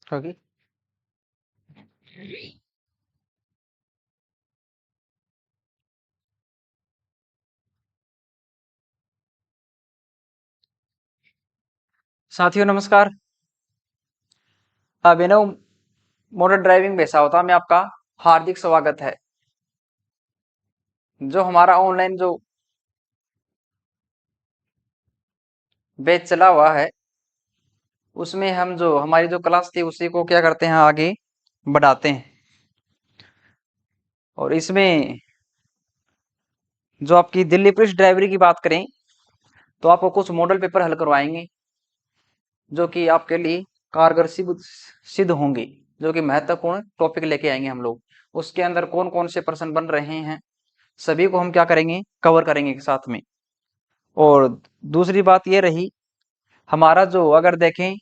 होगी। साथियों नमस्कार। अभिनव मोटर ड्राइविंग बेसावता में आपका हार्दिक स्वागत है। जो हमारा ऑनलाइन जो बैच चला हुआ है उसमें हम जो हमारी जो क्लास थी उसी को क्या करते हैं, आगे बढ़ाते हैं। और इसमें जो आपकी दिल्ली पुलिस ड्राइवरी की बात करें तो आपको कुछ मॉडल पेपर हल करवाएंगे जो कि आपके लिए कारगर सिद्ध होंगे, जो कि महत्वपूर्ण टॉपिक लेके आएंगे हम लोग। उसके अंदर कौन कौन से प्रश्न बन रहे हैं सभी को हम क्या करेंगे, कवर करेंगे साथ में। और दूसरी बात ये रही, हमारा जो अगर देखें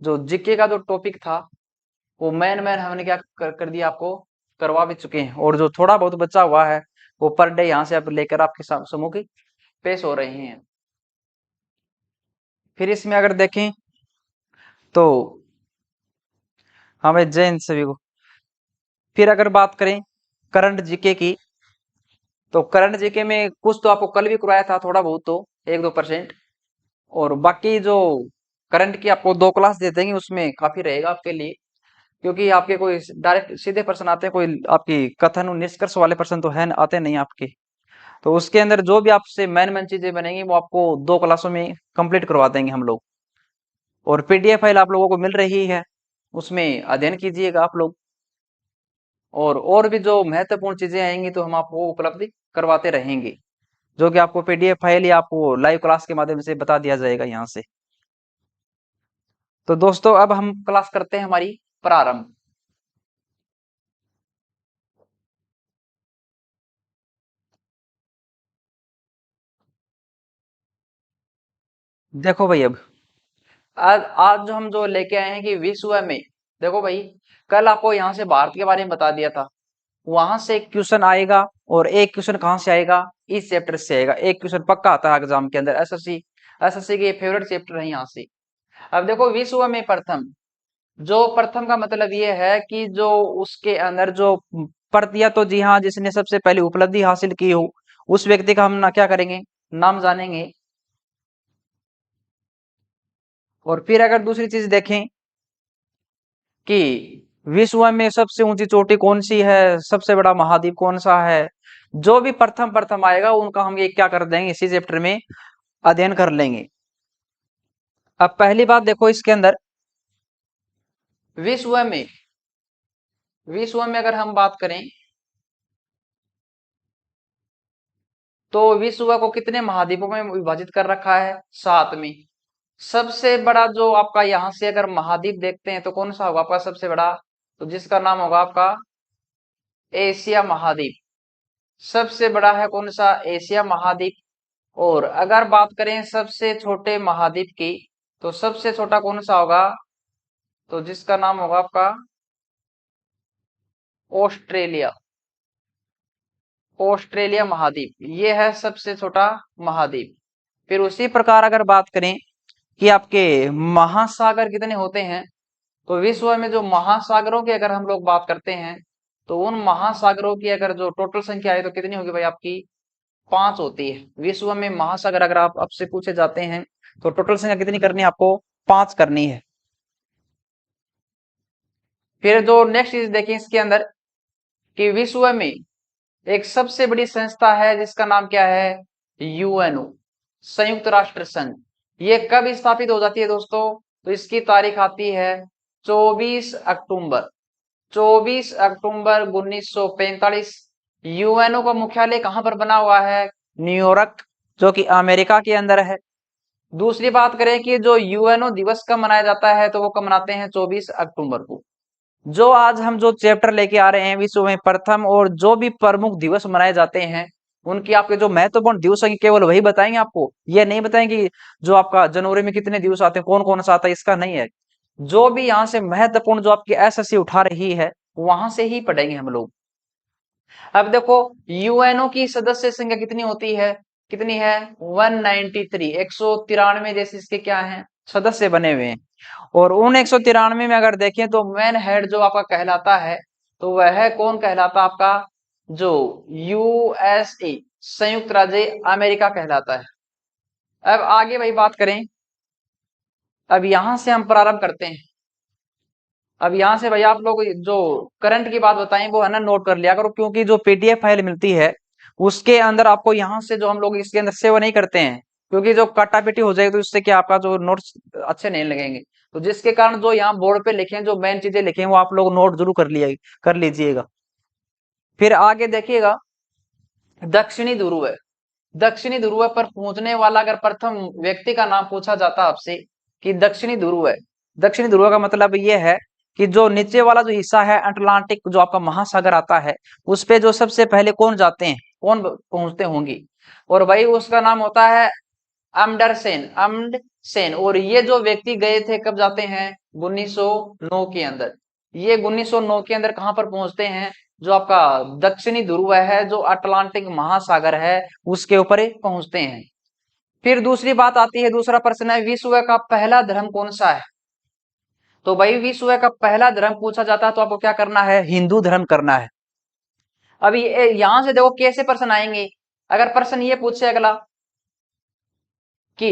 जो जीके का जो टॉपिक था वो मैन मैन हमने क्या कर दिया, आपको करवा भी चुके हैं। और जो थोड़ा बहुत बचा हुआ है वो पर डे यहाँ से आप लेकर आपके समूह की पेश हो रहे हैं। फिर इसमें अगर देखें तो हमें जैन सभी को, फिर अगर बात करें करंट जीके की तो करंट जीके में कुछ तो आपको कल भी करवाया था, थोड़ा बहुत तो 1-2%। और बाकी जो करंट की आपको 2 क्लास दे देंगे उसमें काफी रहेगा आपके लिए, क्योंकि आपके कोई डायरेक्ट सीधे प्रश्न आते हैं, कोई आपकी कथन और निष्कर्ष वाले प्रश्न तो है आते नहीं आपके। तो उसके अंदर जो भी आपसे मेन मेन चीजें बनेंगी वो आपको 2 क्लासों में कंप्लीट करवा देंगे हम लोग। और पीडीएफ फाइल आप लोगों को मिल रही है, उसमें अध्ययन कीजिएगा आप लोग। और भी जो महत्वपूर्ण चीजें आएंगी तो हम आपको उपलब्ध करवाते रहेंगे, जो कि आपको पीडीएफ फाइल या आपको लाइव क्लास के माध्यम से बता दिया जाएगा यहाँ से। तो दोस्तों अब हम क्लास करते हैं हमारी प्रारंभ। देखो भाई, अब आज आज जो हम जो लेके आए हैं कि विश्व में, देखो भाई, कल आपको यहाँ से भारत के बारे में बता दिया था, वहां से एक क्वेश्चन आएगा। और एक क्वेश्चन कहाँ से आएगा, इस चैप्टर से आएगा। एक क्वेश्चन पक्का आता है एग्जाम के अंदर, एसएससी एसएससी के फेवरेट चैप्टर है यहाँ से। अब देखो विश्व में प्रथम, जो प्रथम का मतलब ये है कि जो उसके अंदर जो प्रतिया, तो जी हाँ, जिसने सबसे पहले उपलब्धि हासिल की हो उस व्यक्ति का हम ना क्या करेंगे, नाम जानेंगे। और फिर अगर दूसरी चीज देखें कि विश्व में सबसे ऊंची चोटी कौन सी है, सबसे बड़ा महाद्वीप कौन सा है, जो भी प्रथम प्रथम आएगा उनका हम ये क्या कर देंगे, इसी चैप्टर में अध्ययन कर लेंगे। अब पहली बात देखो इसके अंदर, विश्व में विश्व में अगर हम बात करें तो विश्व को कितने महाद्वीपों में विभाजित कर रखा है, 7 में। सबसे बड़ा जो आपका यहाँ से अगर महाद्वीप देखते हैं तो कौन सा होगा आपका सबसे बड़ा, तो जिसका नाम होगा आपका एशिया महाद्वीप। सबसे बड़ा है कौन सा, एशिया महाद्वीप। और अगर बात करें सबसे छोटे महाद्वीप की, तो सबसे छोटा कौन सा होगा, तो जिसका नाम होगा आपका ऑस्ट्रेलिया। ऑस्ट्रेलिया महाद्वीप ये है सबसे छोटा महाद्वीप। फिर उसी प्रकार अगर बात करें कि आपके महासागर कितने होते हैं, तो विश्व में जो महासागरों की अगर हम लोग बात करते हैं तो उन महासागरों की अगर जो टोटल संख्या है तो कितनी होगी भाई, आपकी 5 होती है। विश्व में महासागर अगर आप आपसे पूछे जाते हैं तो टोटल संख्या कितनी करनी है आपको, 5 करनी है। फिर जो नेक्स्ट चीज देखें इसके अंदर कि विश्व में एक सबसे बड़ी संस्था है जिसका नाम क्या है, यूएनओ, संयुक्त राष्ट्र संघ। ये कब स्थापित हो जाती है दोस्तों, तो इसकी तारीख आती है 24 अक्टूबर 24 अक्टूबर 1945। यूएनओ का मुख्यालय कहां पर बना हुआ है, न्यूयॉर्क, जो कि अमेरिका के अंदर है। दूसरी बात करें कि जो यूएनओ दिवस कब मनाया जाता है, तो वो कब मनाते हैं, 24 अक्टूबर को। जो आज हम जो चैप्टर लेके आ रहे हैं विश्व में प्रथम, और जो भी प्रमुख दिवस मनाए जाते हैं उनकी आपके जो महत्वपूर्ण दिवस हैं केवल वही बताएंगे आपको। ये नहीं बताएंगे कि जो आपका जनवरी में कितने दिवस आते हैं, कौन कौन सा आता है, इसका नहीं है। जो भी यहाँ से महत्वपूर्ण जो आपकी एसएससी उठा रही है वहां से ही पढ़ेंगे हम लोग। अब देखो यूएनओ की सदस्य संख्या कितनी होती है, कितनी है, 193, 193 देश इसके क्या हैं सदस्य बने हुए हैं। और उन 193 में अगर देखें तो मेन हेड जो आपका कहलाता है तो वह कौन कहलाता है आपका, जो यूएसए संयुक्त राज्य अमेरिका कहलाता है। अब आगे भाई बात करें, अब यहां से हम प्रारंभ करते हैं। अब यहाँ से भाई आप लोग जो करंट की बात बताएं वो है ना नोट कर लिया करो, क्योंकि जो पीडीएफ फाइल मिलती है उसके अंदर आपको यहाँ से जो हम लोग इसके अंदर सेव नहीं करते हैं, क्योंकि जो काटा पीटी हो जाएगी तो इससे क्या आपका जो नोट्स अच्छे नहीं लगेंगे। तो जिसके कारण जो यहाँ बोर्ड पे लिखे हैं, जो मेन चीजें लिखे हैं वो आप लोग नोट जरूर कर लीजिएगा। फिर आगे देखिएगा, दक्षिणी ध्रुव है। दक्षिणी ध्रुव पर पहुंचने वाला अगर प्रथम व्यक्ति का नाम पूछा जाता आपसे कि दक्षिणी ध्रुव है, दक्षिणी ध्रुव का मतलब ये है कि जो नीचे वाला जो हिस्सा है अटलांटिक जो आपका महासागर आता है उस पे जो सबसे पहले कौन जाते हैं, कौन पहुंचते होंगे, और भाई उसका नाम होता है अमंडसेन। और ये जो व्यक्ति गए थे कब जाते हैं, 1909 के अंदर। ये 1909 के अंदर कहां पर पहुंचते हैं, जो आपका दक्षिणी ध्रुव है जो अटलांटिक महासागर है उसके ऊपर पहुंचते हैं। फिर दूसरी बात आती है, दूसरा प्रश्न है विश्व का पहला धर्म कौन सा है। तो भाई विश्व का पहला धर्म पूछा जाता है तो आपको क्या करना है, हिंदू धर्म करना है। अभी यहां से देखो कैसे प्रश्न आएंगे। अगर प्रश्न ये पूछे अगला कि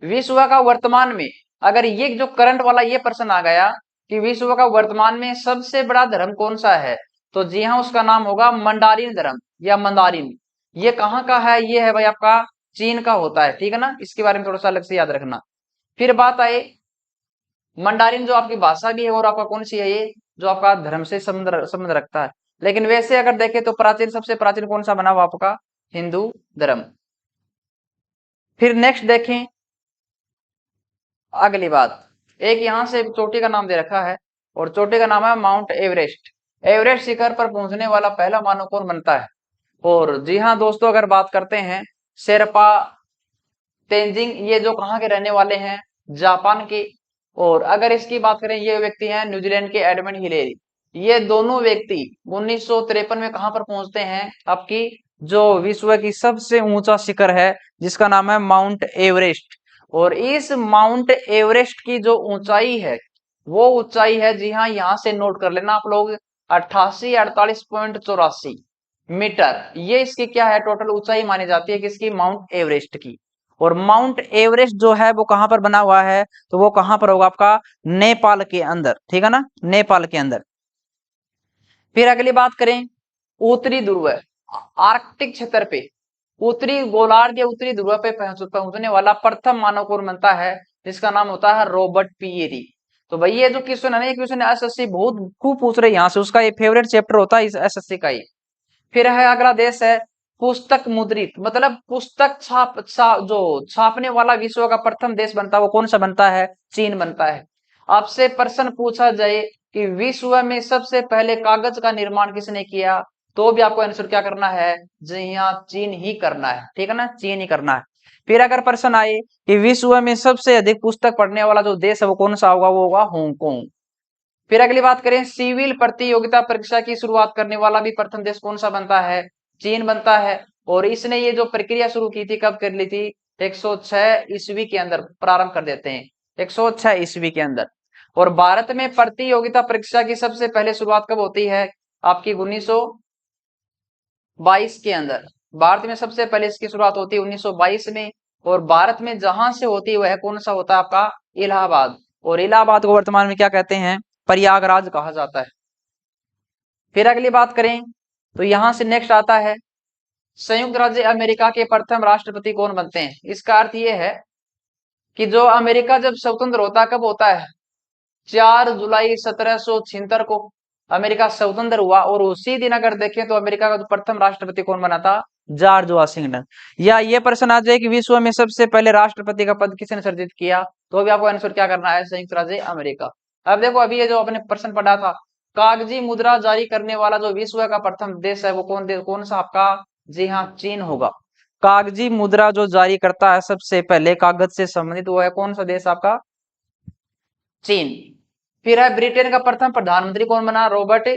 विश्व का वर्तमान में, अगर ये जो करंट वाला ये प्रश्न आ गया कि विश्व का वर्तमान में सबसे बड़ा धर्म कौन सा है, तो जी हाँ उसका नाम होगा मंडारिन धर्म या मंदारिन। ये कहाँ का है, ये है भाई आपका चीन का होता है, ठीक है ना, इसके बारे में थोड़ा सा अलग से याद रखना। फिर बात आए मंडारिन जो आपकी भाषा भी है और आपका कौन सी है, ये जो आपका धर्म से संबंध रखता है। लेकिन वैसे अगर देखें तो प्राचीन, सबसे प्राचीन कौन सा बना हुआ आपका, हिंदू धर्म। फिर नेक्स्ट देखें अगली बात, एक यहां से चोटी का नाम दे रखा है और चोटी का नाम है माउंट एवरेस्ट। एवरेस्ट शिखर पर पहुंचने वाला पहला मानव कौन बनता है। और जी हाँ दोस्तों, अगर बात करते हैं शेरपा तेंजिंग, ये जो कहाँ के रहने वाले हैं, जापान के। और अगर इसकी बात करें, ये व्यक्ति हैं न्यूजीलैंड के एडमंड हिलेरी। ये दोनों व्यक्ति 1953 में कहां पर पहुंचते हैं, आपकी जो विश्व की सबसे ऊंचा शिखर है जिसका नाम है माउंट एवरेस्ट। और इस माउंट एवरेस्ट की जो ऊंचाई है वो ऊंचाई है, जी हाँ यहां से नोट कर लेना आप लोग, 8848.84 मीटर। ये इसकी क्या है, टोटल ऊंचाई मानी जाती है किसकी, माउंट एवरेस्ट की। और माउंट एवरेस्ट जो है वो कहां पर बना हुआ है, तो वो कहां पर होगा आपका, नेपाल के अंदर, ठीक है ना, नेपाल के अंदर। फिर अगली बात करें, उत्तरी ध्रुव, आर्कटिक क्षेत्र पे, उत्तरी गोलार्ध या उत्तरी ध्रुव पे पहुंचने वाला प्रथम मानव कौन बनता है, जिसका नाम होता है रॉबर्ट पियरी। तो भाई ये जो क्वेश्चन है ना, ये क्वेश्चन एसएससी बहुत खूब पूछ रहे हैं यहाँ से, उसका ये फेवरेट चैप्टर होता है इस एसएससी का ही। फिर है अगला देश है पुस्तक मुद्रित, मतलब पुस्तक जो छापने वाला विश्व का प्रथम देश बनता है वो कौन सा बनता है, चीन बनता है। आपसे प्रश्न पूछा जाए कि विश्व में सबसे पहले कागज का निर्माण किसने किया, तो भी आपको आंसर क्या करना है, जी हाँ चीन ही करना है, ठीक है ना, चीन ही करना है। फिर अगर प्रश्न आए कि विश्व में सबसे अधिक पुस्तक पढ़ने वाला जो देश है वो कौन सा होगा, वो होगा हांगकांग। फिर अगली बात करें, सिविल प्रतियोगिता परीक्षा की शुरुआत करने वाला भी प्रथम देश कौन सा बनता है, चीन बनता है। और इसने ये जो प्रक्रिया शुरू की थी कब कर ली थी, 106 ईस्वी के अंदर प्रारंभ कर देते हैं, 106 ईस्वी के अंदर। और भारत में प्रतियोगिता परीक्षा की सबसे पहले शुरुआत कब होती है, आपकी 1922 के अंदर। भारत में सबसे पहले इसकी शुरुआत होती है 1922 में। और भारत में जहां से होती है वह कौन सा होता है आपका, इलाहाबाद। और इलाहाबाद को वर्तमान में क्या कहते हैं, प्रयागराज कहा जाता है। फिर अगली बात करें तो यहां से नेक्स्ट आता है, संयुक्त राज्य अमेरिका के प्रथम राष्ट्रपति कौन बनते हैं। इसका अर्थ यह है कि जो अमेरिका जब स्वतंत्र होता कब होता है, 4 जुलाई 1776 को अमेरिका स्वतंत्र हुआ। और उसी दिन अगर देखें तो अमेरिका का प्रथम राष्ट्रपति कौन बना था, जॉर्ज वाशिंगटन। या ये प्रश्न आ जाए कि विश्व में सबसे पहले राष्ट्रपति का पद किसने सर्जित किया, तो भी आपको आंसर क्या करना है, संयुक्त राज्य अमेरिका। अब देखो अभी ये जो आपने प्रश्न पढ़ा था, कागजी मुद्रा जारी करने वाला जो विश्व का प्रथम देश है वो कौन सा आपका, जी हाँ चीन होगा। कागजी मुद्रा जो जारी करता है सबसे पहले कागज से संबंधित, वो है कौन सा देश आपका, चीन। फिर है ब्रिटेन का प्रथम प्रधानमंत्री कौन बना, रॉबर्ट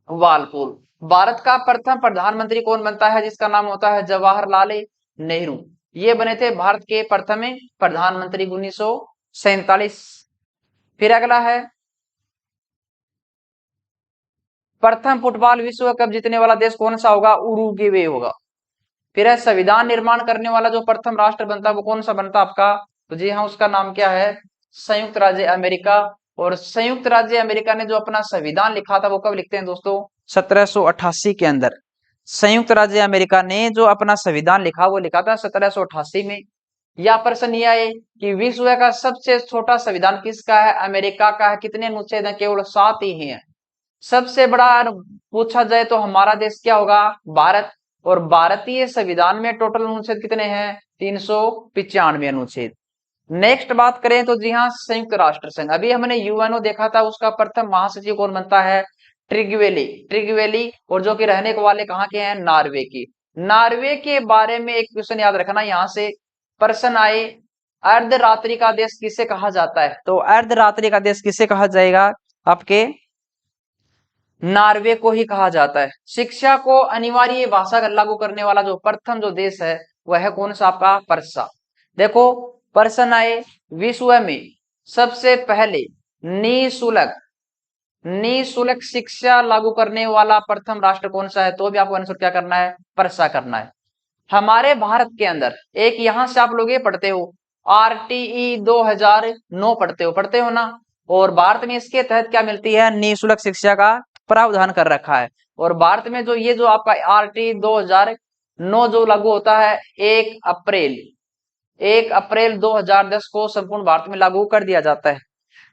वालपोल। भारत का प्रथम प्रधानमंत्री कौन बनता है, जिसका नाम होता है जवाहरलाल नेहरू। ये बने थे भारत के प्रथम प्रधानमंत्री 1947। फिर अगला है प्रथम फुटबॉल विश्व कप जीतने वाला देश कौन सा होगा? उरुग्वे होगा। फिर है संविधान निर्माण करने वाला जो प्रथम राष्ट्र बनता है वो कौन सा बनता आपका? तो जी हाँ, उसका नाम क्या है? संयुक्त राज्य अमेरिका। और संयुक्त राज्य अमेरिका ने जो अपना संविधान लिखा था वो कब लिखते हैं दोस्तों? 1788 के अंदर। संयुक्त राज्य अमेरिका ने जो अपना संविधान लिखा वो लिखा था 1788 में। या प्रश्न ये आए कि विश्व का सबसे छोटा संविधान किसका है? अमेरिका का है। कितने अनुच्छेद हैं? केवल 7 ही हैं। सबसे बड़ा पूछा जाए तो हमारा देश क्या होगा? भारत। और भारतीय संविधान में टोटल अनुच्छेद कितने हैं? 395 अनुच्छेद। नेक्स्ट बात करें तो जी हाँ, संयुक्त राष्ट्र संघ। अभी हमने यूएनओ देखा था, उसका प्रथम महासचिव कौन बनता है? ट्रिगवेली। ट्रिगवेली, और जो कि रहने के वाले कहाँ के हैं? नॉर्वे की। नॉर्वे के बारे में एक क्वेश्चन याद रखना, यहां से प्रश्न आए, अर्धरात्रि का देश किसे कहा जाता है? तो अर्धरात्रि का देश किसे कहा जाएगा? आपके नॉर्वे को ही कहा जाता है। शिक्षा को अनिवार्य भाषा लागू करने वाला जो प्रथम जो देश है वह है कौन सा आपका? परसा। देखो प्रश्न आए, विश्व में सबसे पहले निःशुल्क निःशुल्क शिक्षा लागू करने वाला प्रथम राष्ट्र कौन सा है? तो भी आपको आंसर क्या करना है? परसा करना है। हमारे भारत के अंदर एक यहां से आप लोग ये पढ़ते हो, आरटीई 2009 पढ़ते हो ना। और भारत में इसके तहत क्या मिलती है? निःशुल्क शिक्षा का प्रावधान कर रखा है। और भारत में जो ये जो आपका आरटीई 2009 जो लागू होता है 1 अप्रैल 2010 को संपूर्ण भारत में लागू कर दिया जाता है।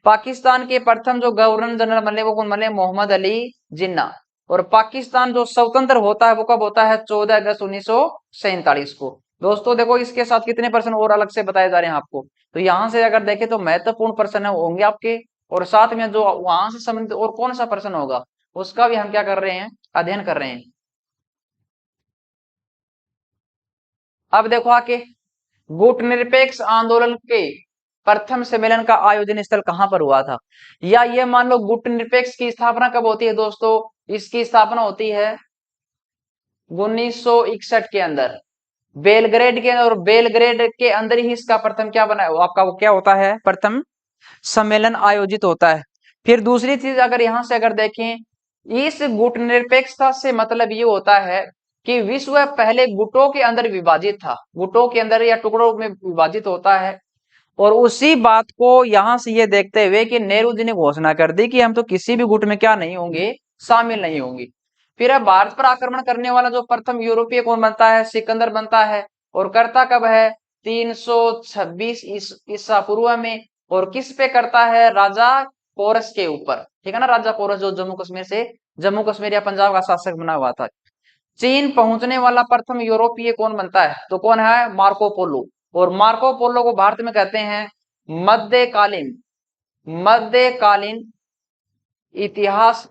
पाकिस्तान के प्रथम जो गवर्नर जनरल बने वो कौन बने? मोहम्मद अली जिन्ना। और पाकिस्तान जो स्वतंत्र होता है वो कब होता है? 14 अगस्त 1947 को। दोस्तों देखो इसके साथ कितने पर्सन और अलग से बताए जा रहे हैं आपको। तो यहां से अगर देखें तो महत्वपूर्ण पर्सन होंगे आपके, और साथ में जो वहां से संबंधित और कौन सा पर्सन होगा उसका भी हम क्या कर रहे हैं? अध्ययन कर रहे हैं। अब देखो आके, गुटनिरपेक्ष आंदोलन के प्रथम सम्मेलन का आयोजन स्थल कहां पर हुआ था? या ये मान लो गुटनिरपेक्ष की स्थापना कब होती है दोस्तों? इसकी स्थापना होती है 1961 के अंदर बेलग्रेड के अंदर। और बेलग्रेड के अंदर ही इसका प्रथम क्या बना है आपका? वो क्या होता है? प्रथम सम्मेलन आयोजित होता है। फिर दूसरी चीज अगर यहां से अगर देखें, इस गुटनिरपेक्षता से मतलब ये होता है कि विश्व पहले गुटों के अंदर विभाजित था, गुटों के अंदर या टुकड़ों में विभाजित होता है। और उसी बात को यहां से ये देखते हुए कि नेहरू जी ने घोषणा कर दी कि हम तो किसी भी गुट में क्या नहीं होंगे? शामिल नहीं होंगे। फिर अब भारत पर आक्रमण करने वाला जो प्रथम यूरोपीय कौन बनता है? सिकंदर बनता है। और करता कब है? 326 ईसा पूर्व में। और किस पे करता है? राजा पोरस के ऊपर। ठीक है ना, राजा पोरस जो जम्मू कश्मीर या पंजाब का शासक बना हुआ था। चीन पहुंचने वाला प्रथम यूरोपीय कौन बनता है? तो कौन है? Marco Polo. और मार्को पोलो को भारत में कहते हैं मध्यकालीन मध्यकालीन इतिहास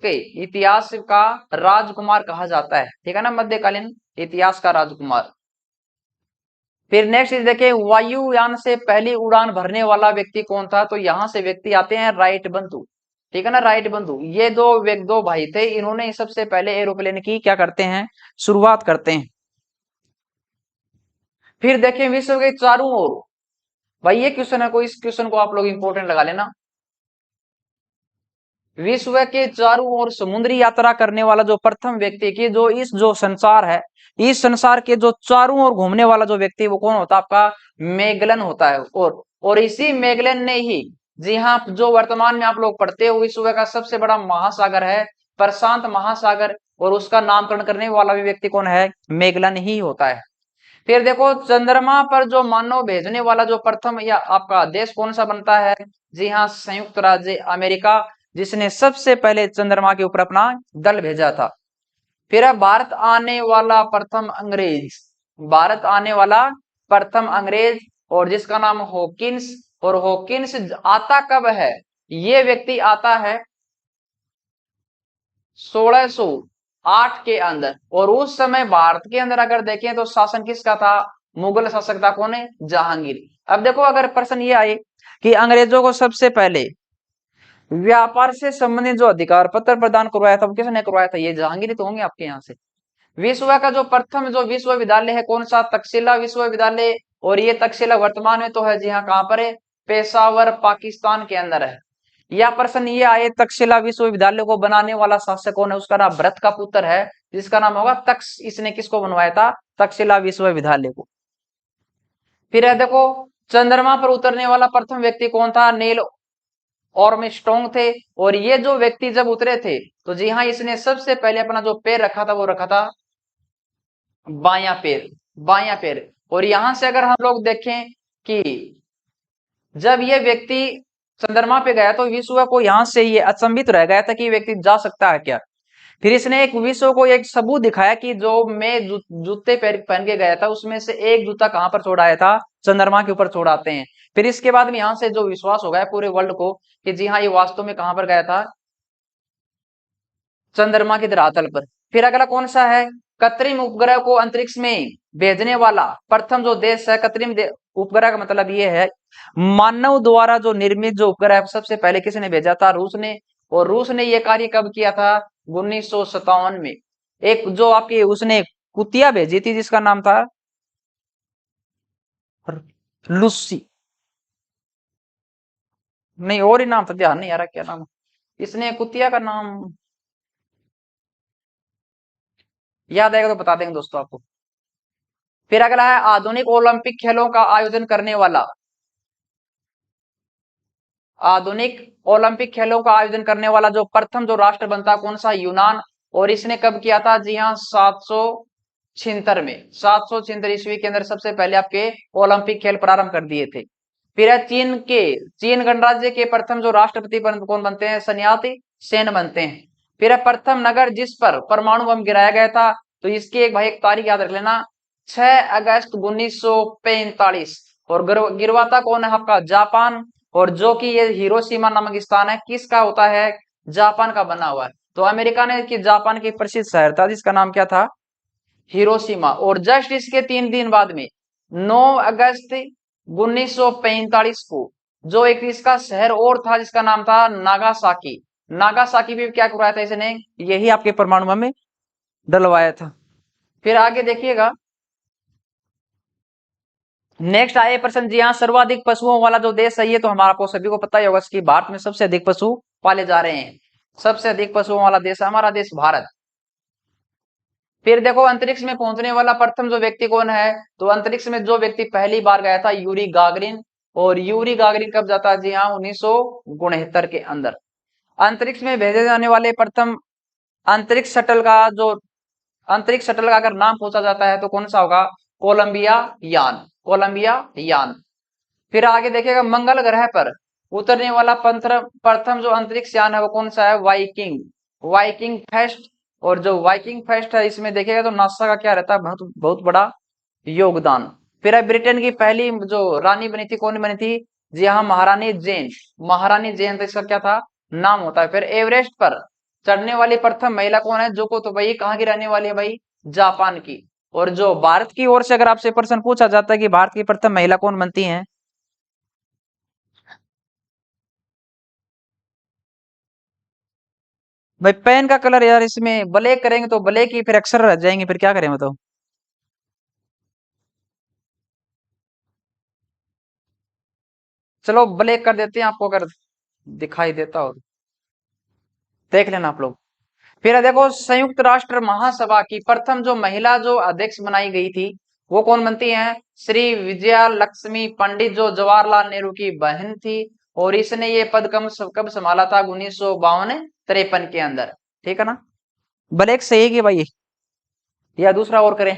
का राजकुमार कहा जाता है। ठीक है ना, मध्यकालीन इतिहास का राजकुमार। फिर नेक्स्ट चीज देखें, वायुयान से पहली उड़ान भरने वाला व्यक्ति कौन था? तो यहां से व्यक्ति आते हैं राइट बंधु। ठीक है ना, राइट बंधु। ये दो भाई थे, इन्होंने सबसे पहले एरोप्लेन की क्या करते हैं? शुरुआत करते हैं। फिर देखें विश्व के चारों ओर, भाई ये क्वेश्चन है, कोई इस क्वेश्चन को आप लोग इंपोर्टेंट लगा लेना। विश्व के चारों ओर समुद्री यात्रा करने वाला जो प्रथम व्यक्ति की जो संसार है, इस संसार के जो चारों ओर घूमने वाला जो व्यक्ति वो कौन होता है? आपका मैगलन होता है। और इसी मैगलन ने ही, जी हाँ, जो वर्तमान में आप लोग पढ़ते हो विश्व का सबसे बड़ा महासागर है प्रशांत महासागर, और उसका नामकरण करने वाला भी व्यक्ति कौन है? मैगलन ही होता है। फिर देखो चंद्रमा पर जो मानव भेजने वाला जो प्रथम या आपका देश कौन सा बनता है? जी हाँ, संयुक्त राज्य अमेरिका, जिसने सबसे पहले चंद्रमा के ऊपर अपना दल भेजा था। फिर है भारत आने वाला प्रथम अंग्रेज, और जिसका नाम हॉकिंस। और हॉकिंस आता कब है? ये व्यक्ति आता है 1608 के अंदर। और उस समय भारत के अंदर अगर देखें तो शासन किसका था? मुगल शासक था। कौन है? जहांगीर। अब देखो अगर प्रश्न ये आए कि अंग्रेजों को सबसे पहले व्यापार से संबंधित जो अधिकार पत्र प्रदान करवाया था वो किसने करवाया था? ये जहांगीर तो होंगे आपके यहाँ से। विश्व का जो प्रथम जो विश्वविद्यालय है कौन सा? तक्षशिला विश्वविद्यालय। और ये तक्षशिला वर्तमान में तो है जी हाँ कहां पर है, पेशावर पाकिस्तान के अंदर है। यह प्रश्न ये आए तक्षशिला विश्वविद्यालय को बनाने वाला शासक कौन है, उसका नाम भरत का पुत्र है, जिसका नाम होगा तक्ष। इसने किसको बनवाया था, तक्षशिला विश्वविद्यालय को। फिर है देखो, चंद्रमा पर उतरने वाला प्रथम व्यक्ति कौन था, नील आर्मस्ट्रांग थे। और ये जो व्यक्ति जब उतरे थे तो जी हाँ इसने सबसे पहले अपना जो पैर रखा था वो रखा था बायां पैर, बायां पैर। और यहां से अगर हम लोग देखें कि जब ये व्यक्ति चंद्रमा पे गया तो विश्व को यहां से ये अचंभित रह गया था कि ये व्यक्ति जा सकता है क्या। फिर इसने एक विश्व को एक सबूत दिखाया कि जो मैं जूते पहन के गया था उसमें से एक जूता कहां पर छोड़ाया था, चंद्रमा के ऊपर छोड़ाते हैं। फिर इसके बाद में यहां से जो विश्वास हो गया पूरे वर्ल्ड को कि जी हाँ ये वास्तव में कहां पर गया था, चंद्रमा की धरातल पर। फिर अगला कौन सा है, कृत्रिम उपग्रह को अंतरिक्ष में भेजने वाला प्रथम जो देश है। कृत्रिम उपग्रह का मतलब ये है मानव द्वारा जो निर्मित जो उपग्रह सबसे पहले किसने भेजा था, रूस ने। और रूस ने ये कार्य कब किया था, 1957 में। एक जो आपकी उसने कुतिया भेजी थी जिसका नाम था लूसी, नहीं और ही नाम था, ध्यान नहीं आ रहा क्या नाम, इसने कुतिया का नाम याद आएगा तो बता देंगे दोस्तों आपको। फिर अगला है आधुनिक ओलंपिक खेलों का आयोजन करने वाला, आधुनिक ओलंपिक खेलों का आयोजन करने वाला जो प्रथम जो राष्ट्र बनता कौन सा, यूनान। और इसने कब किया था, जी हाँ 776 में, 776 ईस्वी के अंदर सबसे पहले आपके ओलंपिक खेल प्रारंभ कर दिए थे। फिर है चीन गणराज्य के प्रथम जो राष्ट्रपति कौन बनते हैं, सन्याती सेन बनते हैं। फिर है प्रथम नगर जिस पर परमाणु बम गिराया गया था, तो इसकी एक भाई एक तारीख याद रख लेना, 6 अगस्त 1945। और गिरवाता कौन है आपका, जापान। और जो कि ये हिरोशिमा नामक स्थान है किसका होता है, जापान का बना हुआ है। तो अमेरिका ने कि जापान की प्रसिद्ध शहर था जिसका नाम क्या था, हिरोशिमा। और जस्ट इसके 3 दिन बाद में 9 अगस्त 1945 को जो एक इसका शहर और था जिसका नाम था नागासाकी, नागासाकी पे क्या करवाया था इसने, यही आपके परमाणु बम में डलवाया था। फिर आगे देखिएगा, नेक्स्ट आए प्रश्न, जी हाँ सर्वाधिक पशुओं वाला जो देश है ये तो हमारा आपको सभी को पता ही होगा कि भारत में सबसे अधिक पशु पाले जा रहे हैं। सबसे अधिक पशुओं वाला देश है हमारा देश भारत। फिर देखो अंतरिक्ष में पहुंचने वाला प्रथम जो व्यक्ति कौन है, तो अंतरिक्ष में जो व्यक्ति पहली बार गया था यूरी गागरिन। और यूरी गागरिन कब जाता है, जी हाँ 1969 के अंदर। अंतरिक्ष में भेजे जाने वाले प्रथम अंतरिक्ष शटल का जो अंतरिक्ष शटल का अगर नाम पूछा जाता है तो कौन सा होगा, कोलंबिया यान, कोलंबिया यान। फिर आगे देखिएगा, मंगल ग्रह पर उतरने वाला प्रथम जो अंतरिक्ष यान है वो कौन सा है, वाइकिंग, वाइकिंग फेस्ट। और जो वाइकिंग फेस्ट है इसमें देखिएगा तो नासा का क्या रहता है, बहुत बहुत बड़ा योगदान। फिर है ब्रिटेन की पहली जो रानी बनी थी कौन बनी थी, जी हाँ महारानी जेन, महारानी जेन तो इसका क्या था नाम होता है। फिर एवरेस्ट पर चढ़ने वाली प्रथम महिला कौन है, जो को तो भाई कहाँ की रहने वाली है भाई, जापान की। और जो भारत की ओर से अगर आपसे प्रश्न पूछा जाता है कि भारत की प्रथम महिला कौन बनती है, भाई पेन का कलर यार इसमें ब्लैक करेंगे तो ब्लैक ही फिर अक्षर रह जाएंगे, फिर क्या करें बताओ। चलो ब्लैक कर देते हैं आपको अगर दिखाई देता हो तो। देख लेना आप लोग। फिर देखो संयुक्त राष्ट्र महासभा की प्रथम जो महिला जो अध्यक्ष बनाई गई थी वो कौन बनती हैं, श्री विजया लक्ष्मी पंडित, जो जवाहरलाल नेहरू की बहन थी। और इसने ये पद कब संभाला था, 1952-53 के अंदर। ठीक है ना, ब्लैक सही है कि भाई, या दूसरा और करें।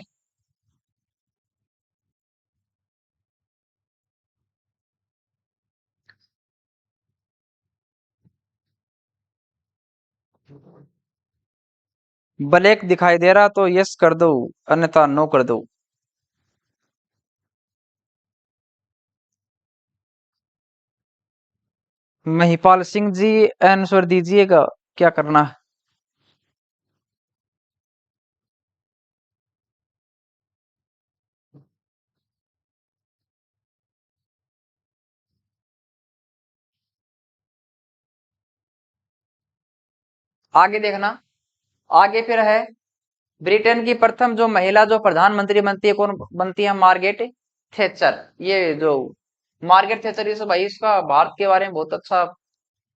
ब्लैक दिखाई दे रहा तो यस कर दो, अन्यथा नो कर दो। महिपाल सिंह जी आंसर दीजिएगा, क्या करना है। आगे देखना, आगे फिर है ब्रिटेन की प्रथम जो महिला जो प्रधानमंत्री बनती है कौन बनती है, मार्गरेट थेचर, ये जो मार्गरेट थेचर, ये सब भाई इसका भारत के बारे में बहुत अच्छा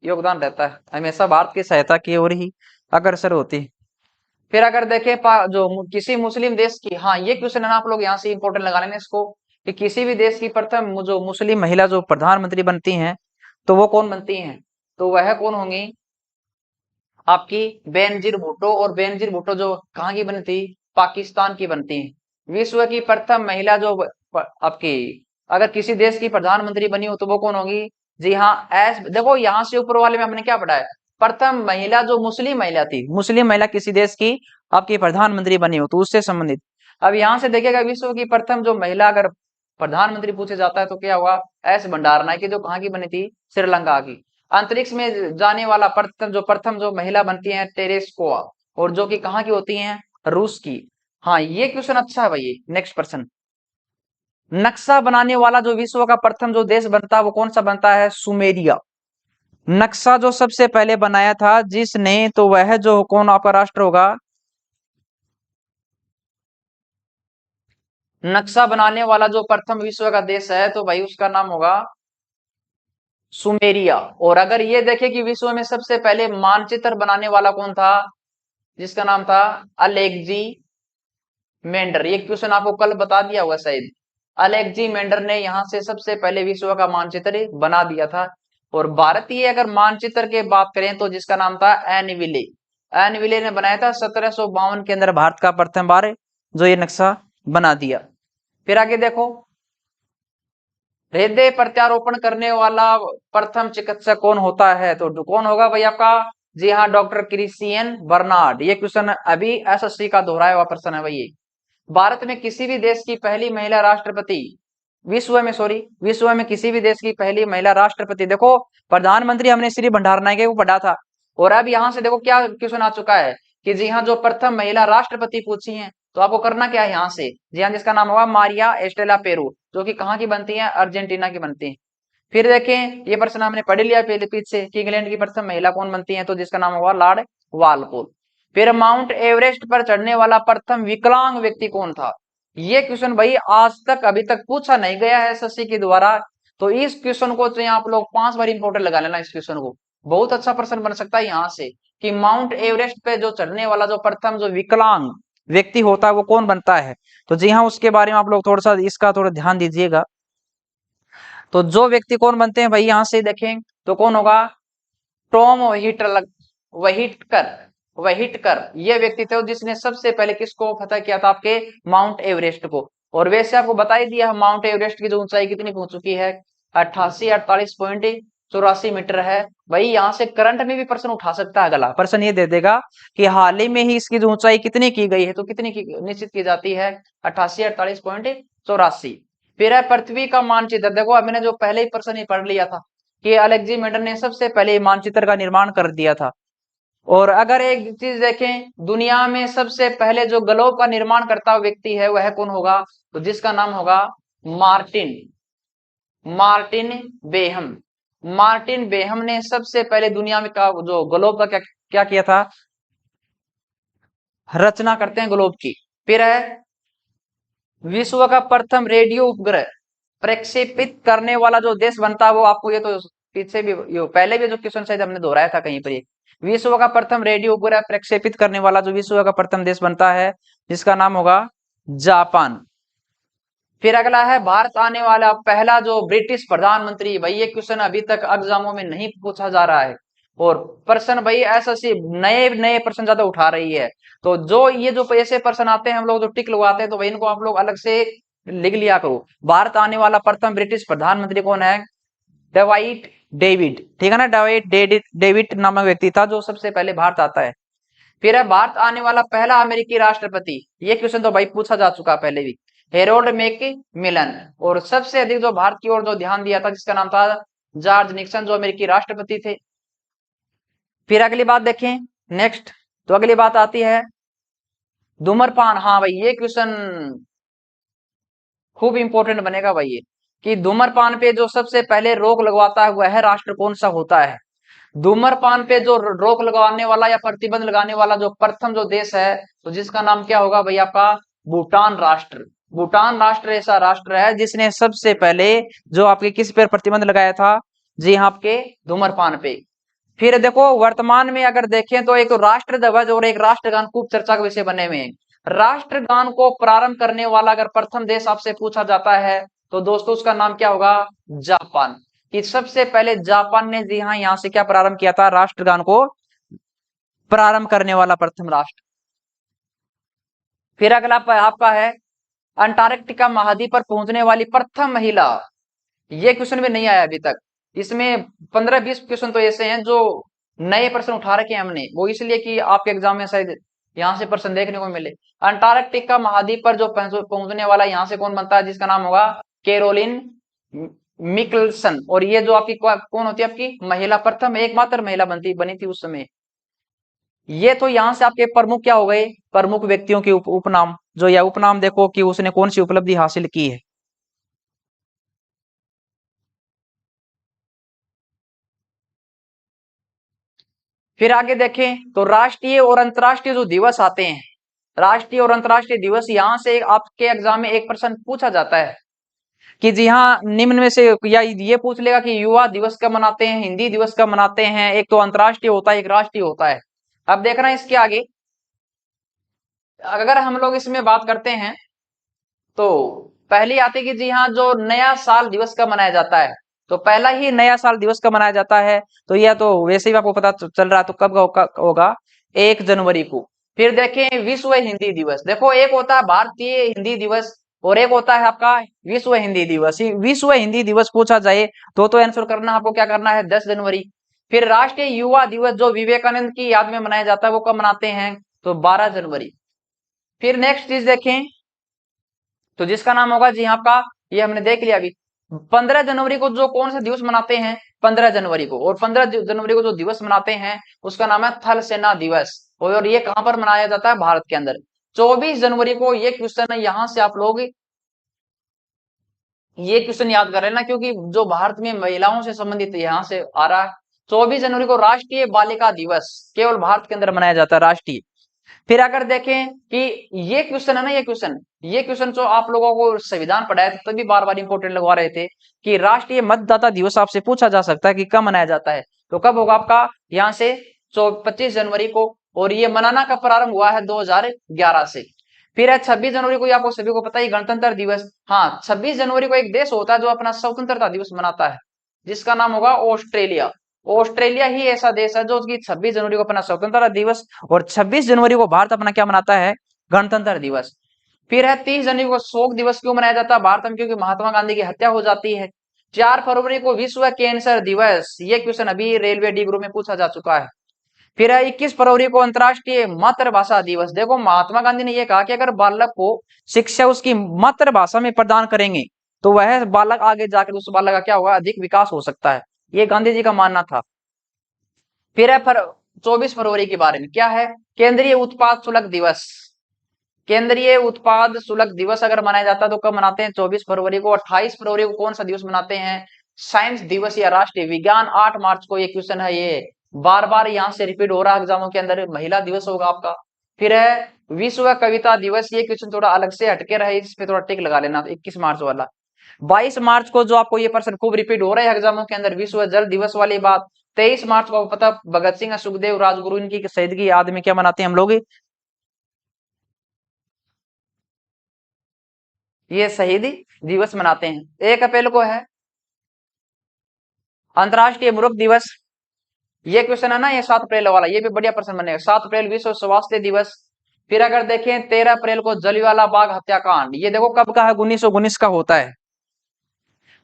योगदान रहता है, हमेशा भारत की सहायता की ओर ही अग्रसर होती। फिर अगर देखें किसी मुस्लिम देश की, हाँ ये क्वेश्चन है ना, आप लोग यहाँ से इंपॉर्टेंट लगा लेना इसको, कि किसी भी देश की प्रथम जो मुस्लिम महिला जो प्रधानमंत्री बनती हैं तो वो कौन बनती हैं, तो वह कौन होंगी, आपकी बेनजीर भुट्टो। और बेनजीर भुट्टो जो कहाँ की बनी थी, पाकिस्तान की बनती है। विश्व की प्रथम महिला जो आपकी अगर किसी देश की प्रधानमंत्री बनी हो तो वो कौन होगी, जी हाँ एस, देखो यहाँ से ऊपर वाले में हमने क्या पढ़ा है, प्रथम महिला जो मुस्लिम महिला थी, मुस्लिम महिला किसी देश की आपकी प्रधानमंत्री बनी हो तो उससे संबंधित। अब यहाँ से देखिएगा विश्व की प्रथम जो महिला अगर प्रधानमंत्री पूछे जाता है तो क्या हुआ, एस भंडारनायके, जो कहाँ की बनी थी, श्रीलंका की। अंतरिक्ष में जाने वाला प्रथम जो महिला बनती है टेरेस्कोआ, और जो कि कहाँ की होती हैं, रूस की। हाँ ये क्वेश्चन अच्छा है भाई। नेक्स्ट पर्सन, नक्शा बनाने वाला जो विश्व का प्रथम जो देश बनता है वो कौन सा बनता है, सुमेरिया। नक्शा जो सबसे पहले बनाया था जिसने, तो वह जो कौन आपका राष्ट्र होगा, नक्शा बनाने वाला जो प्रथम विश्व का देश है तो भाई उसका नाम होगा सुमेरिया। और अगर ये देखें कि विश्व में सबसे पहले मानचित्र बनाने वाला कौन था, जिसका नाम था अलेक्जी मेंडर, ये क्वेश्चन आपको कल बता दिया हुआ शायद। अलेक्जी मेंडर ने यहाँ से सबसे पहले विश्व का मानचित्र बना दिया था। और भारतीय अगर मानचित्र की बात करें तो जिसका नाम था एनविले, एनविले ने बनाया था 1752 के अंदर भारत का प्रथम बार जो ये नक्शा बना दिया। फिर आगे देखो, हृदय प्रत्यारोपण करने वाला प्रथम चिकित्सक कौन होता है, तो कौन होगा भाई आपका, जी हाँ डॉक्टर क्रिश्चियन बर्नार्ड। ये क्वेश्चन अभी एसएससी का दोहराया हुआ प्रश्न है भाई। भारत में किसी भी देश की पहली महिला राष्ट्रपति, विश्व में किसी भी देश की पहली महिला राष्ट्रपति, देखो प्रधानमंत्री हमने श्री भंडारनायके को पढ़ा था। और अब यहाँ से देखो क्या क्वेश्चन आ चुका है कि जी हाँ जो प्रथम महिला राष्ट्रपति पूछी है, तो आपको करना क्या है यहाँ से, जी हाँ जिसका नाम होगा मारिया एस्टेला पेरू, जो कि कहाँ की बनती है, अर्जेंटीना की बनती है। फिर देखें ये प्रश्न हमने पढ़ लिया पहले पीछे कि इंग्लैंड की प्रथम महिला कौन बनती है, तो जिसका नाम होगा लॉर्ड वालपोल। फिर माउंट एवरेस्ट पर चढ़ने वाला प्रथम विकलांग व्यक्ति कौन था, ये क्वेश्चन भाई आज तक अभी तक पूछा नहीं गया है एसएससी के द्वारा। तो इस क्वेश्चन को तो यहाँ आप लोग 5 बार इंपोर्टेंट लगा लेना, इस क्वेश्चन को बहुत अच्छा प्रश्न बन सकता है यहाँ से, कि माउंट एवरेस्ट पे जो चढ़ने वाला जो प्रथम जो विकलांग व्यक्ति होता है वो कौन बनता है। तो जी हाँ उसके बारे में आप लोग थोड़ा सा इसका थोड़ा ध्यान दीजिएगा। तो जो व्यक्ति कौन बनते हैं भाई यहाँ से देखें तो कौन होगा, टॉम वहिटकर वहिटकर ये व्यक्ति थे जिसने सबसे पहले किसको फतह किया था, आपके माउंट एवरेस्ट को। और वैसे आपको बता ही दिया माउंट एवरेस्ट की जो ऊंचाई कितनी पहुंच चुकी है, 48 है। भाई यहाँ से करंट में भी प्रश्न उठा सकता है, अगला प्रश्न ये दे देगा कि हाल ही में ही इसकी जो ऊंचाई कितनी की गई है, तो कितनी की निश्चित की जाती है, 48 फिर है पृथ्वी का मानचित्र, देखो अब मैंने जो पहले ही प्रश्न ही पढ़ लिया था कि अलेक्जेंडर ने सबसे पहले मानचित्र का निर्माण कर दिया था। और अगर एक चीज देखें, दुनिया में सबसे पहले जो ग्लोब का निर्माण करता व्यक्ति है वह कौन होगा, तो जिसका नाम होगा Martin Martin Behaim. Martin Behaim ने सबसे पहले दुनिया में का जो ग्लोब का क्या किया था, रचना करते हैं ग्लोब की। फिर है विश्व का प्रथम रेडियो उपग्रह प्रक्षेपित करने वाला जो देश बनता है वो आपको, ये तो पीछे भी पहले भी जो क्वेश्चन शायद हमने दोहराया था कहीं पर, विश्व का प्रथम रेडियो उपग्रह प्रक्षेपित करने वाला जो विश्व का प्रथम देश बनता है जिसका नाम होगा जापान। फिर अगला है भारत आने वाला पहला जो ब्रिटिश प्रधानमंत्री, भाई ये क्वेश्चन अभी तक एग्जामों में नहीं पूछा जा रहा है। और प्रश्न भाई एसएससी नए नए प्रश्न ज्यादा उठा रही है। तो जो ये जो ऐसे प्रश्न आते हैं हम लोग जो टिक लगवाते हैं तो भाई इनको आप लोग अलग से लिख लिया करो। भारत आने वाला प्रथम ब्रिटिश प्रधानमंत्री कौन है, डेविड डेविड, ठीक है ना, डेविड डेविड नामक व्यक्ति था जो सबसे पहले भारत आता है। फिर है भारत आने वाला पहला अमेरिकी राष्ट्रपति, ये क्वेश्चन तो भाई पूछा जा चुका पहले भी, हेरोल्ड मैकमिलन। और सबसे अधिक जो भारत की ओर जो ध्यान दिया था जिसका नाम था जॉर्ज निक्सन, जो अमेरिकी राष्ट्रपति थे। फिर अगली बात देखें नेक्स्ट, तो अगली बात आती है धूम्रपान। हाँ भाई ये क्वेश्चन खूब इंपॉर्टेंट बनेगा भाई, ये कि धूम्रपान पे जो सबसे पहले रोक लगवाता है वह राष्ट्र कौन सा होता है। धूम्रपान पे जो रोक लगाने वाला या प्रतिबंध लगाने वाला जो प्रथम जो देश है तो जिसका नाम क्या होगा भाई आपका, भूटान राष्ट्र। भूटान राष्ट्र ऐसा राष्ट्र है जिसने सबसे पहले जो आपके किस पर प्रतिबंध लगाया था, जी हाँ, आपके धूम्रपान पे। फिर देखो वर्तमान में अगर देखें तो एक तो राष्ट्र ध्वज और एक राष्ट्रगान खूब चर्चा का विषय बने हुए हैं। राष्ट्रगान को प्रारंभ करने वाला अगर प्रथम देश आपसे पूछा जाता है तो दोस्तों उसका नाम क्या होगा, जापान। कि सबसे पहले जापान ने, जी हाँ, यहां से क्या प्रारंभ किया था, राष्ट्रगान को प्रारंभ करने वाला प्रथम राष्ट्र। फिर अगला आपका है अंटार्कटिका महाद्वीप पर पहुंचने वाली प्रथम महिला। ये क्वेश्चन भी नहीं आया अभी तक। इसमें 15-20 क्वेश्चन तो ऐसे हैं जो नए प्रश्न उठा रखे हैं हमने, वो इसलिए कि आपके एग्जाम में शायद यहां से प्रश्न देखने को मिले। अंटार्कटिका महाद्वीप पर जो पहुंचने वाला यहां से कौन बनता है, जिसका नाम होगा कैरोलिन मिकल्सन। और ये जो आपकी कौन होती है, आपकी महिला, प्रथम एकमात्र महिला बनी थी उस समय। ये तो यहां से आपके प्रमुख क्या हो गए, प्रमुख व्यक्तियों के उपनाम। जो यह उपनाम देखो कि उसने कौन सी उपलब्धि हासिल की है। फिर आगे देखें तो राष्ट्रीय और अंतर्राष्ट्रीय जो दिवस आते हैं, राष्ट्रीय और अंतर्राष्ट्रीय दिवस, यहां से आपके एग्जाम में एक प्रश्न पूछा जाता है कि जी हाँ, निम्न में से, या ये पूछ लेगा कि युवा दिवस कब मनाते हैं, हिंदी दिवस कब मनाते हैं। एक तो अंतर्राष्ट्रीय होता है, एक राष्ट्रीय होता है। अब देखना इसके आगे, अगर हम लोग इसमें बात करते हैं तो पहली आती है कि जी हाँ, जो नया साल दिवस कब मनाया जाता है। तो पहला ही नया साल दिवस कब मनाया जाता है, तो यह तो वैसे ही आपको पता चल रहा है, तो कब होगा, 1 जनवरी को। फिर देखें विश्व हिंदी दिवस, देखो एक होता है भारतीय हिंदी दिवस और एक होता है आपका विश्व हिंदी दिवस। विश्व हिंदी दिवस पूछा जाए तो आंसर करना आपको क्या करना है, 10 जनवरी। फिर राष्ट्रीय युवा दिवस जो विवेकानंद की याद में मनाया जाता है, वो कब मनाते हैं, तो 12 जनवरी। फिर नेक्स्ट चीज देखें तो जिसका नाम होगा, जी हाँ, आपका, ये हमने देख लिया अभी, 15 जनवरी को जो कौन सा दिवस मनाते हैं, 15 जनवरी को। और 15 जनवरी को जो दिवस मनाते हैं उसका नाम है थल सेना दिवस। और ये कहां पर मनाया जाता है, भारत के अंदर। 24 जनवरी को, ये क्वेश्चन है, यहां से आप लोग ये क्वेश्चन याद कर लेना क्योंकि जो भारत में महिलाओं से संबंधित यहां से आ रहा है। 24 जनवरी को राष्ट्रीय बालिका दिवस केवल भारत के अंदर मनाया जाता है, राष्ट्रीय। फिर अगर देखें कि ये क्वेश्चन है ना, ये क्वेश्चन जो आप लोगों को संविधान पढ़ाया था तभी बार बार इंपोर्टेंट लगवा रहे थे कि राष्ट्रीय मतदाता दिवस आपसे पूछा जा सकता है कि कब मनाया जाता है। तो कब होगा आपका, यहां से 25 जनवरी को। और ये मनाना का प्रारंभ हुआ है 2011 से। फिर है 26 जनवरी को, आपको सभी को पता है, गणतंत्र दिवस। हाँ, 26 जनवरी को एक देश होता है जो अपना स्वतंत्रता दिवस मनाता है, जिसका नाम होगा ऑस्ट्रेलिया। ऑस्ट्रेलिया ही ऐसा देश है जो कि 26 जनवरी को अपना स्वतंत्रता दिवस और 26 जनवरी को भारत अपना क्या मनाता है, गणतंत्र दिवस। फिर है 30 जनवरी को शोक दिवस क्यों मनाया जाता है भारत में, क्योंकि महात्मा गांधी की हत्या हो जाती है। 4 फरवरी को विश्व कैंसर दिवस, ये क्वेश्चन अभी रेलवे डी ग्रुप में पूछा जा चुका है। फिर है 21 फरवरी को अंतर्राष्ट्रीय मातृभाषा दिवस। देखो महात्मा गांधी ने यह कहा कि अगर बालक को शिक्षा उसकी मातृभाषा में प्रदान करेंगे तो वह बालक आगे जाकर उस बालक का क्या होगा, अधिक विकास हो सकता है। ये गांधी जी का मानना था। फिर है 24 फरवरी के बारे में क्या है, केंद्रीय उत्पाद शुल्क दिवस। केंद्रीय उत्पाद शुल्क दिवस अगर मनाया जाता है तो कब मनाते हैं, 24 फरवरी को। 28 फरवरी को कौन सा दिवस मनाते हैं, साइंस दिवस या राष्ट्रीय विज्ञान। 8 मार्च को ये क्वेश्चन है, ये बार बार यहां से रिपीट हो रहा है एग्जामों के अंदर, महिला दिवस होगा आपका। फिर है विश्व कविता दिवस, ये क्वेश्चन थोड़ा अलग से हटके रहे, इस पे थोड़ा टिक लगा लेना, 21 मार्च वाला। 22 मार्च को जो आपको ये प्रश्न खूब रिपीट हो रहा है एग्जामों के अंदर, विश्व जल दिवस वाली बात। 23 मार्च को पता, भगत सिंह सुखदेव राजगुरु इनकी शहीदगी याद में क्या मनाते हैं हम लोग, ये शहीदी दिवस मनाते हैं। 1 अप्रैल को है अंतरराष्ट्रीय मूर्ख दिवस। ये क्वेश्चन है ना, ये 7 अप्रैल वाला, ये भी बढ़िया प्रश्न बनेगा। 7 अप्रैल विश्व स्वास्थ्य दिवस। फिर अगर देखें 13 अप्रैल को जलियांवाला बाग हत्याकांड, ये देखो कब का है, 1919 का होता है।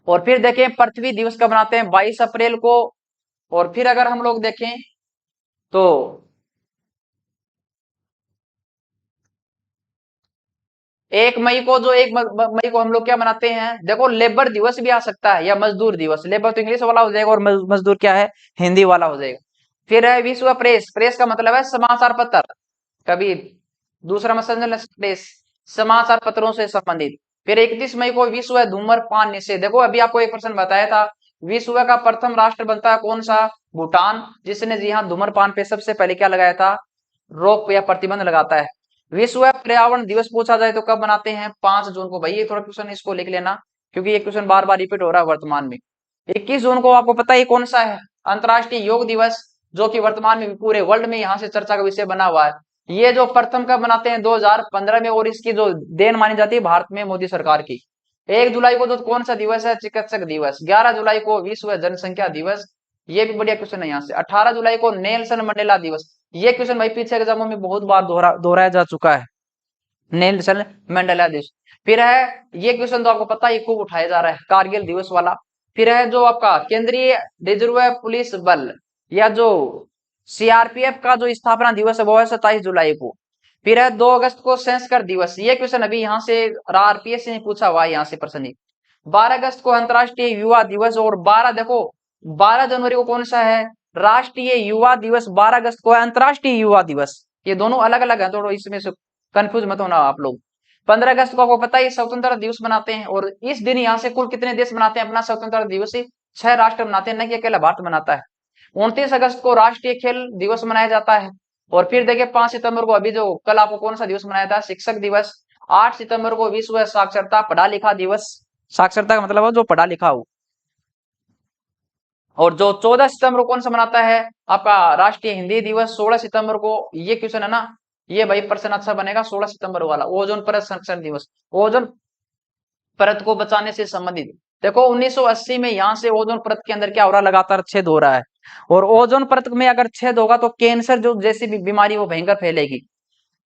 और फिर देखें पृथ्वी दिवस कब मनाते हैं, 22 अप्रैल को। और फिर अगर हम लोग देखें तो 1 मई को, जो 1 मई को हम लोग क्या मनाते हैं, देखो लेबर दिवस भी आ सकता है या मजदूर दिवस। लेबर तो इंग्लिश वाला हो जाएगा और मजदूर क्या है, हिंदी वाला हो जाएगा। फिर है विश्व प्रेस। प्रेस का मतलब है समाचार पत्र, कभी दूसरा मतलब प्रेस, समाचार पत्रों से संबंधित। फिर 31 मई को विश्व धूम्रपान निषेध। देखो अभी आपको एक प्रश्न बताया था, विश्व का प्रथम राष्ट्र बनता है कौन सा, भूटान, जिसने जी हाँ धूम्रपान पे सबसे पहले क्या लगाया था, रोक या प्रतिबंध लगाता है। विश्व पर्यावरण दिवस पूछा जाए तो कब मनाते हैं? 5 जून को। भाई ये थोड़ा क्वेश्चन इसको लिख लेना, क्योंकि ये क्वेश्चन बार बार रिपीट हो रहा है वर्तमान में। 21 जून को आपको पता है कौन सा है? अंतर्राष्ट्रीय योग दिवस, जो कि वर्तमान में पूरे वर्ल्ड में यहाँ से चर्चा का विषय बना हुआ है। ये जो प्रथम कब मनाते हैं? 2015 में, और इसकी जो देन मानी जाती है भारत में मोदी सरकार की। 1 जुलाई को जो कौन सा दिवस है? चिकित्सक दिवस। 11 जुलाई को विश्व जनसंख्या दिवस, ये भी बढ़िया क्वेश्चन है यहाँ से। 18 जुलाई को नेल्सन मंडेला दिवस। ये क्वेश्चन भाई पीछे एग्जामों में बहुत बार दोहराया जा चुका है, नेल्सन मंडेला दिवस। फिर है, ये क्वेश्चन तो आपको पता ही खूब उठाया जा रहा है, कारगिल दिवस वाला। फिर है जो आपका केंद्रीय रिजर्व पुलिस बल, या जो सीआरपीएफ का जो स्थापना दिवस है वो है 27 जुलाई को। फिर है 2 अगस्त को संस्कृत दिवस। ये क्वेश्चन अभी यहाँ से आरपीएस ने पूछा हुआ है यहाँ से प्रश्न। 12 अगस्त को अंतर्राष्ट्रीय युवा दिवस, और 12 देखो 12 जनवरी को कौन सा है? राष्ट्रीय युवा दिवस। 12 अगस्त को है अंतर्राष्ट्रीय युवा दिवस। ये दोनों अलग अलग है, तो इसमें से कंफ्यूज मत होना आप लोग। 15 अगस्त को आपको पता है स्वतंत्रता दिवस मनाते हैं, और इस दिन यहाँ से कुल कितने देश मनाते हैं अपना स्वतंत्रता दिवस? 6 राष्ट्र मनाते हैं, न कि अकेला भारत मनाता है। 29 अगस्त को राष्ट्रीय खेल दिवस मनाया जाता है। और फिर देखिए 5 सितंबर को, अभी जो कल आपको कौन सा दिवस मनाया था? शिक्षक दिवस। 8 सितंबर को विश्व साक्षरता पढ़ा लिखा दिवस। साक्षरता का मतलब है जो पढ़ा लिखा हो। और जो 14 सितंबर को कौन सा मनाता है? आपका राष्ट्रीय हिंदी दिवस। 16 सितंबर को, ये क्वेश्चन है ना, ये भाई प्रश्न अच्छा बनेगा 16 सितंबर वाला, ओजोन परत संरक्षण दिवस। ओजोन परत को बचाने से संबंधित। देखो 1980 में यहाँ से ओजोन परत के अंदर क्या हो रहा है? लगातार छेद हो रहा है, और ओजोन परत में अगर छेद होगा तो कैंसर जो जैसी भी बीमारी वो भयंकर फैलेगी।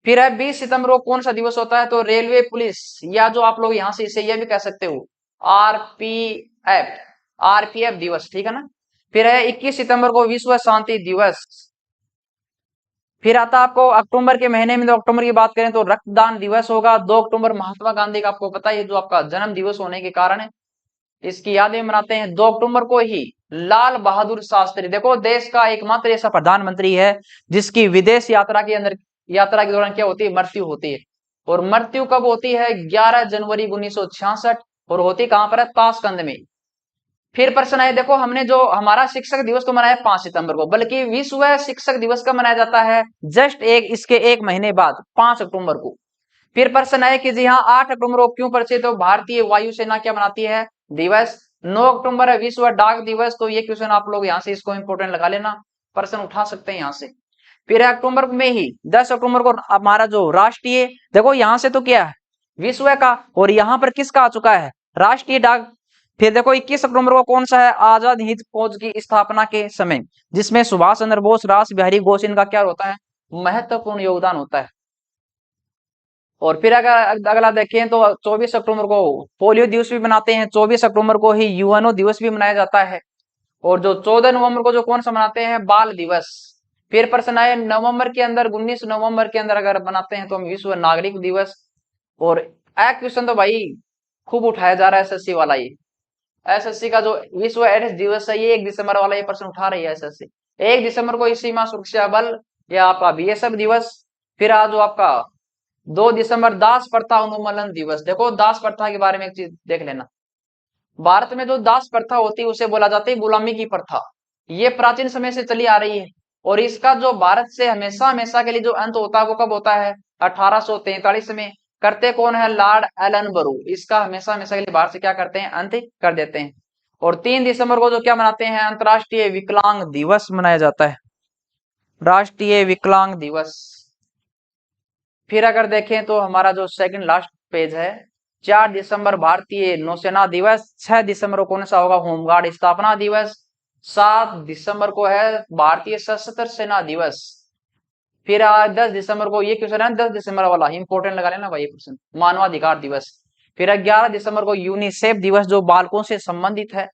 फिर है 20 सितंबर को कौन सा दिवस होता है? तो रेलवे पुलिस, या जो आप लोग यहाँ से इसे यह भी कह सकते हो आरपीएफ, आरपीएफ दिवस, ठीक है ना। फिर है 21 सितंबर को विश्व शांति दिवस। फिर आता आपको अक्टूबर के महीने में, तो अक्टूबर की बात करें तो रक्तदान दिवस होगा। 2 अक्टूबर महात्मा गांधी का आपको पता है जो आपका जन्म दिवस होने के कारण है, इसकी यादें मनाते हैं। 2 अक्टूबर को ही लाल बहादुर शास्त्री, देखो देश का एकमात्र ऐसा प्रधानमंत्री है जिसकी विदेश यात्रा के अंदर, यात्रा के दौरान क्या होती है? मृत्यु होती है। और मृत्यु कब होती है? 11 जनवरी 1966, और होती कहां पर है? ताशकंद में। फिर प्रश्न है, देखो हमने जो हमारा शिक्षक दिवस तो मनाया 5 सितंबर को, बल्कि विश्व शिक्षक दिवस कब मनाया जाता है? जस्ट इसके एक महीने बाद, 5 अक्टूबर को। फिर प्रश्न है कि जी हाँ 8 अक्टूबर को क्यों परिचित हो? भारतीय वायुसेना क्या मनाती है? दिवस। 9 अक्टूबर है विश्व डाक दिवस। तो ये क्वेश्चन आप लोग यहाँ से इसको इंपोर्टेंट लगा लेना, प्रश्न उठा सकते हैं यहाँ से। फिर अक्टूबर में ही 10 अक्टूबर को हमारा जो राष्ट्रीय, देखो यहाँ से तो क्या है? विश्व का, और यहाँ पर किसका आ चुका है? राष्ट्रीय डाक। फिर देखो 21 अक्टूबर को कौन सा है? आजाद हिंद फौज की स्थापना के समय, जिसमें सुभाष चंद्र बोस, रास बिहारी घोष, इनका क्या होता है? महत्वपूर्ण योगदान होता है। और फिर अगर अगला देखें तो 24 अक्टूबर को पोलियो दिवस भी मनाते हैं। 24 अक्टूबर को ही यूएनओ दिवस भी मनाया जाता है। और जो 14 नवंबर को जो कौन सा मनाते हैं? बाल दिवस। फिर प्रश्न आए नवंबर के अंदर, 19 नवंबर के अंदर अगर बनाते हैं तो हम विश्व नागरिक दिवस। और एक क्वेश्चन तो भाई खूब उठाया जा रहा है एसएससी वाला, ये एसएससी का जो विश्व एड्स दिवस है, ये 1 दिसंबर वाला ये प्रश्न उठा रही है एसएससी। 1 दिसंबर को सीमा सुरक्षा बल, या आपका बीएसएफ दिवस। फिर आज जो आपका 2 दिसंबर दास प्रथा उन्मूलन दिवस। देखो दास प्रथा के बारे में एक चीज देख लेना, भारत में जो दास प्रथा होती है उसे बोला जाता है गुलामी की प्रथा। ये प्राचीन समय से चली आ रही है, और इसका जो भारत से हमेशा हमेशा के लिए जो अंत होता है वो कब होता है? 1843 में। करते कौन है? लॉर्ड एलन बरू। इसका हमेशा हमेशा के लिए भारत से क्या करते हैं? अंत कर देते हैं। और 3 दिसंबर को जो क्या मनाते हैं? अंतर्राष्ट्रीय विकलांग दिवस मनाया जाता है, राष्ट्रीय विकलांग दिवस। फिर अगर देखें तो हमारा जो सेकंड लास्ट पेज है, 4 दिसंबर भारतीय नौसेना दिवस। 6 दिसंबर को कौन सा होगा? होमगार्ड स्थापना दिवस। 7 दिसंबर को है भारतीय सशस्त्र सेना दिवस। फिर 10 दिसंबर को, ये क्वेश्चन है 10 दिसंबर वाला, इंपोर्टेंट लगा लेना भाई ये क्वेश्चन, मानवाधिकार दिवस। फिर 11 दिसंबर को यूनिसेफ दिवस, जो बालकों से संबंधित है।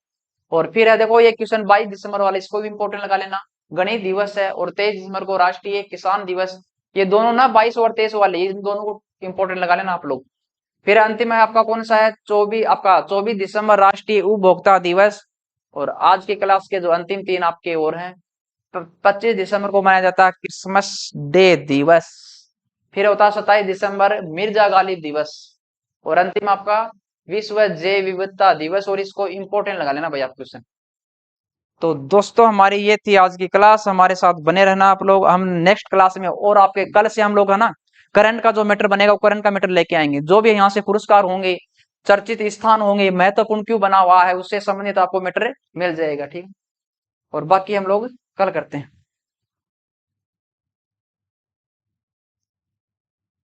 और फिर है देखो ये क्वेश्चन 22 दिसंबर वाला, इसको भी इंपोर्टेंट लगा लेना, गणित दिवस है। और 23 दिसंबर को राष्ट्रीय किसान दिवस। ये दोनों ना 22 और 23 वाले, इन दोनों को इंपोर्टेंट लगा लेना आप लोग। फिर अंतिम है आपका कौन सा है? 24 दिसंबर राष्ट्रीय उपभोक्ता दिवस। और आज की क्लास के जो अंतिम 3 आपके और हैं, 25 दिसंबर को मनाया जाता है क्रिसमस डे दिवस। फिर होता है 27 दिसंबर मिर्जा गालिब दिवस। और अंतिम आपका विश्व जैव विविधता दिवस। और इसको इंपोर्टेंट लगा लेना भाई आप क्वेश्चन। तो दोस्तों हमारी ये थी आज की क्लास, हमारे साथ बने रहना आप लोग। हम नेक्स्ट क्लास में, और आपके कल से हम लोग है ना करंट का जो मैटर बनेगा वो करंट का मैटर लेके आएंगे। जो भी यहाँ से पुरस्कार होंगे, चर्चित स्थान होंगे, महत्वपूर्ण क्यों बना हुआ है, उससे संबंधित आपको मैटर मिल जाएगा। ठीक, और बाकी हम लोग कल करते हैं।